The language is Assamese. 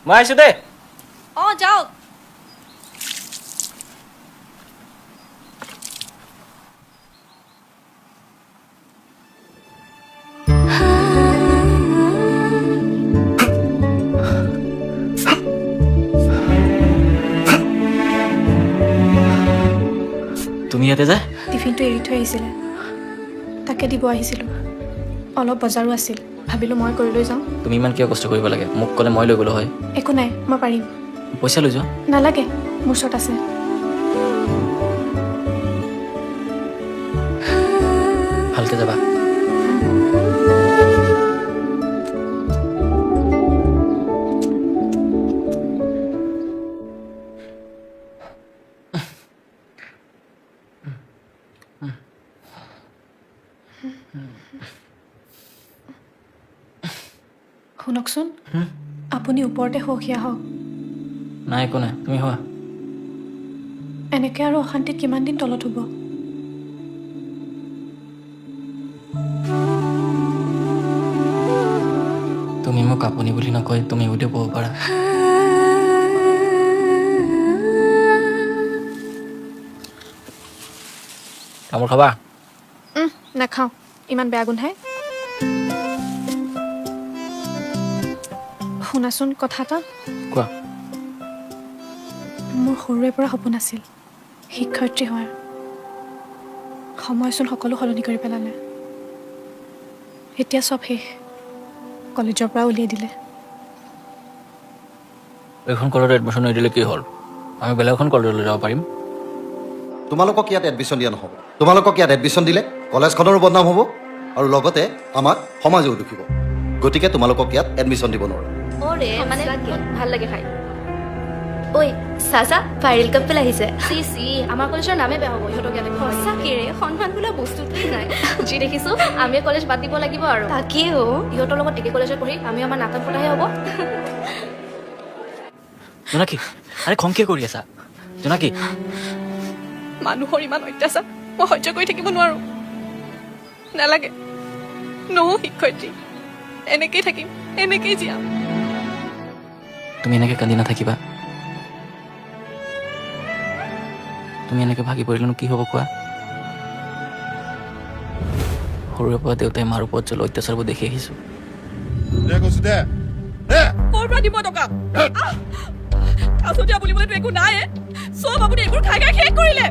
মই আহিছোঁ দেই। অঁ যাওক। তুমি ইয়াতে যে টিফিনটো এৰি থৈ আহিছিলে, তাকে দিব আহিছিলোঁ। অলপ বজাৰো আছিল, ভাবিলোঁ মই কৰি লৈ যাওঁ। তুমি ইমান কিয় কষ্ট কৰিব লাগে? মোক ক'লে মই লৈ গ'লো হয়। একো নাই, মই পাৰিম। পইচা লৈ যোৱা। নালাগে, মোৰ ওচৰত আছে। ভালকে যাবা। শুনকচোন, আপুনি ওপৰতে সখীয়া হওক। নাই একো নাই, তুমি হোৱা। এনেকৈ আৰু অশান্তিত কিমান দিন তলত হ'ব? তুমি মোক আপুনি বুলি নকয়, তুমি বুলিও ক'ব পাৰা। তামোল খাবা? নাখাওঁ, ইমান বেয়া গোন্ধাই। শুনাচোন কথা এটা। কোৱা। মোৰ সৰুৰে পৰা সপোন আছিল শিক্ষয়িত্ৰী হোৱাৰ। সময়চোন সকলো সলনি কৰি পেলালে। এতিয়া চব শেষ, কলেজৰ পৰা উলিয়াই দিলে। এইখন কলেজত এডমিশ্যন নিদিলে কি হ'ল? আমি বেলেগ এখন কলেজলৈ যাব পাৰিম। তোমালোকক ইয়াত এডমিশ্যন দিয়া নহ'ব। তোমালোকক ইয়াত এডমিশ্যন দিলে কলেজখনৰো বদনাম হ'ব আৰু লগতে আমাক সমাজেও দুখিব। গতিকে তোমালোকক ইয়াত এডমিশ্যন দিব নোৱাৰোঁ। অৰে মানে ভাল লাগে খাই। ঐ চাচা ভাইৰেল কাপল আহিছে। চি চি আমাৰ কলেজৰ নামে বেয়া হ'ব ইহঁতক ইয়াতে। সঁচাকেৰে সন্মান বোলা বস্তুটোৱেই নাই। যি দেখিছোঁ আমি কলেজ বাদ দিব লাগিব আৰু। তাকেও ইহঁতৰ লগত একে কলেজত পঢ়ি আমি আমাৰ নাটক পতাহে হ'ব। জোনাকী, আৰে খং কিয় কৰি আছা? জোনাকী, মানুহৰ ইমান অত্যাচাৰ মই সহ্য কৰি থাকিব নোৱাৰো। নালাগে, নহওঁ শিক্ষয়িত্ৰী। এনেকেই থাকিম, এনেকেই জীয়াম। তুমি এনেকৈ কান্দি নাথাকিবা। তুমি এনেকৈ ভাগি পৰিলেনো কি হ'ব কোৱা? সৰুৰে পৰা দেউতাই মাৰ ওপৰত চলোৱা অত্যাচাৰবোৰ দেখি আহিছোঁ। ক'ৰ পৰা দিব টকা? কাছতীয়া বুলিবলৈতো একো নাই। চব আপুনি এইবোৰ খাই খাই শেষ কৰিলে।